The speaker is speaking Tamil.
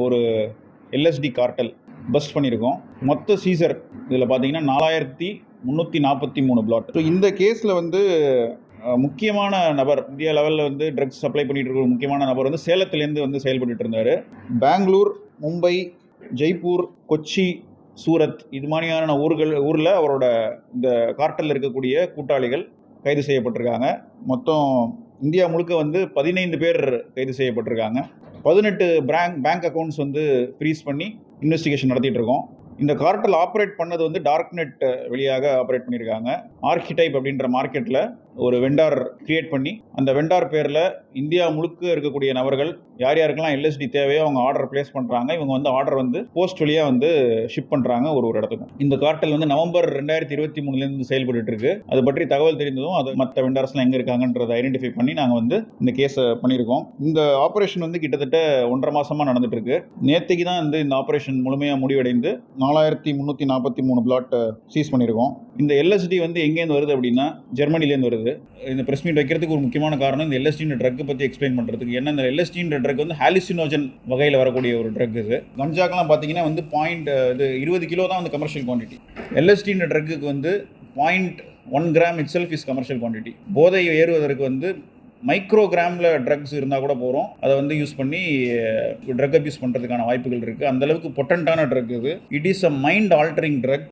ஒரு எல்எஸ்டி கார்ட்டல் பஸ்ட் பண்ணியிருக்கோம். மொத்த சீசர் இதில் பார்த்தீங்கன்னா 4343 பிளாட். ஸோ இந்த கேஸில் வந்து முக்கியமான நபர், இந்தியா லெவலில் வந்து ட்ரக்ஸ் சப்ளை பண்ணிட்டு இருக்கிற முக்கியமான நபர் வந்து சேலத்துலேருந்து வந்து செயல்பட்டு இருந்தார். பெங்களூர், மும்பை, ஜெய்ப்பூர், கொச்சி, சூரத் இது மாதிரியான ஊரில் அவரோட இந்த கார்ட்டலில் இருக்கக்கூடிய கூட்டாளிகள் கைது செய்யப்பட்டிருக்காங்க. மொத்தம் இந்தியா முழுக்க வந்து 15 பேர் கைது செய்யப்பட்டிருக்காங்க. 18 பேங்க் அக்கௌண்ட்ஸ் வந்து ஃப்ரீஸ் பண்ணி இன்வெஸ்டிகேஷன் நடத்திட்டு இருக்கோம். இந்த கார்ட்டல் ஆப்ரேட் பண்ணது வந்து டார்க் நெட் வழியாக ஆப்ரேட் பண்ணியிருக்காங்க. ஆர்கிடைப் அப்படின்ற மார்க்கெட்டில் ஒரு வெண்டார் கிரியேட் பண்ணி அந்த வெண்டார் பேரில் இந்தியா முழுக்க இருக்கக்கூடிய நபர்கள் யார் யாருக்கெல்லாம் எல்எஸ்டி தேவையோ அவங்க ஆர்டர் பிளேஸ் பண்ணுறாங்க. இவங்க வந்து ஆர்டர் வந்து போஸ்ட் வழியாக வந்து ஷிப் பண்ணுறாங்க ஒரு இடத்துக்கும். இந்த கார்ட்டல் வந்து நவம்பர் 2023 செயல்பட்டு இருக்கு. அது பற்றி தகவல் தெரிந்ததும் அது மற்ற வெண்டார்ஸ்லாம் எங்கே இருக்காங்கன்றதை ஐடென்டிஃபை பண்ணி நாங்கள் வந்து இந்த கேஸை பண்ணியிருக்கோம். இந்த ஆப்ரேஷன் வந்து கிட்டத்தட்ட 1.5 மாசமாக நடந்துட்டு இருக்கு. நேற்றுக்கு தான் வந்து இந்த ஆப்ரேஷன் முழுமையாக முடிவடைந்து 4343 பிளாட் சீஸ் பண்ணியிருக்கோம். இந்த எல்எஸ்டி வந்து எங்கேருந்து வருது அப்படின்னா ஜெர்மனிலேருந்து வருது. இந்த பிரஸ் மீட் வைக்கிறதுக்கு ஒரு முக்கியமான காரணம் இந்த எல்எஸ்டின்ற ட்ரக் பற்றி எக்ஸ்பிளைன் பண்ணுறதுக்கு. ஏன்னா இந்த எல்எஸ்டின்ற ட்ரக் வந்து ஹாலுசினோஜன் வகையில் வரக்கூடிய ஒரு ட்ரக். இது கஞ்சாக்கெல்லாம் பார்த்தீங்கன்னா வந்து 20 கிலோ தான் வந்து கமர்ஷியல் குவான்டிட்டி. எல்எஸ்டின்ற ட்ரக்குக்கு வந்து 0.1 gram it self is commercial quantity. போதை ஏறுவதற்கு வந்து மைக்ரோகிராமில் ட்ரக்ஸ் இருந்தால் கூட போகிறோம். அதை வந்து யூஸ் பண்ணி ட்ரக் அப்யூஸ் பண்ணுறதுக்கான வாய்ப்புகள் இருக்குது. அந்தளவுக்கு பொட்டன்ட்டான ட்ரக் இது. It is a mind altering drug.